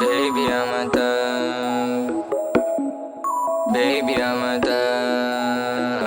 Baby, I'm a thug. Baby, I'm a thug.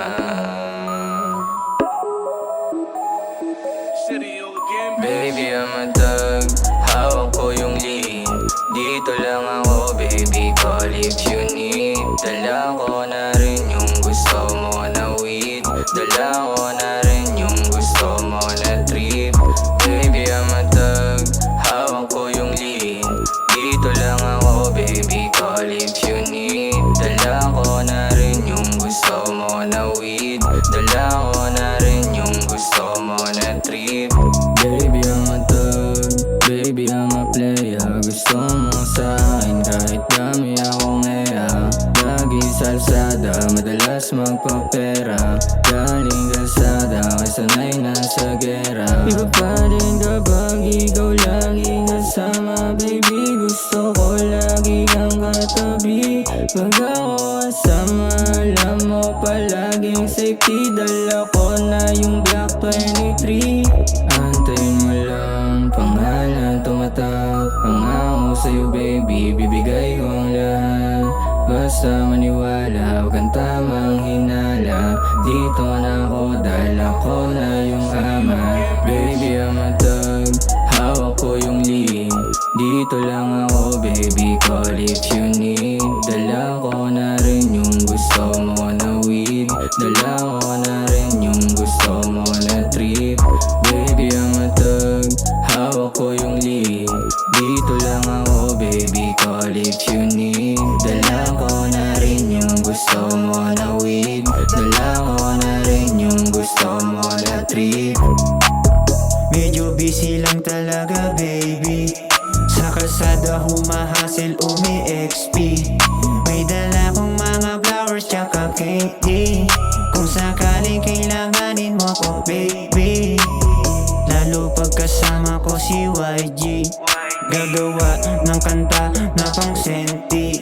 Baby, I'm a thug. Hawak ko yung lean. Dito lang ako, baby, call if you need. Dala ko na rin yung gusto mo na weed. Dala ko na rin yung gusto mo na trip. Baby, I'm a thug. Hawak ko yung lean. Dito lang ako, baby, call if you need. Dala ko na rin yung gusto mo na weed. Dala ko na rin yung gusto mo na trip. Baby, I'm a thug. Baby, I'm a player. Gusto mo sa akin kahit dami akong ea. Lagi sa alsada, madalas magpapera. Galing kalsada, kasanay na sa gera. Iba pa rin kapag ikaw lagi kasama. Baby, gusto ko lagi kang katabi. Pag ako kasama, alam mo palaging safety. Dala ko na yung Glock 23. Antayin mo lang, pangalan tumatak. Pangako sa'yo baby, bibigay ko ang lahat. Basta maniwala, huwag kang tamang hinala. Dito na ako, dahil ako na yung ama. Baby, I'm a thug. Hawak ko yung lean. Dito lang ako, baby, call if you need. Dala ko na rin yung gusto mo na weed. Dala ko na rin yung gusto mo na trip. Baby, I'm a thug. Hawak ko yung lean. Dito lang ako, baby, call if you need. Dala ko na rin yung gusto mo na weed. Dala ko na rin yung gusto mo na trip. Medyo busy lang talaga baby. Sa kalsada humahassle umi-XP. May dala kong mga flowers tsaka candy. Kung sakaling kailanganin mo ko baby. Lalo pag kasama ko si YG. Gagawa ng kanta na pang senti.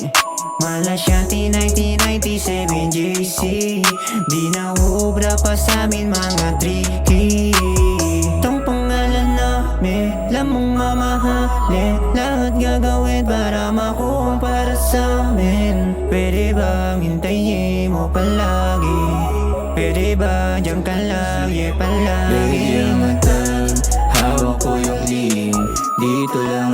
Mala siya T1997 JC. Di na uubra pa sa amin mga tricky. Tong pangalan namin, lamang mamahalin. Lahat gagawin para makuha para sa amin. Pwede bang hintayin mo palagi? Pwede ba dyan ka lagi palagi? Baby, I'm a thug. Hawak ko yung lean. Dito lang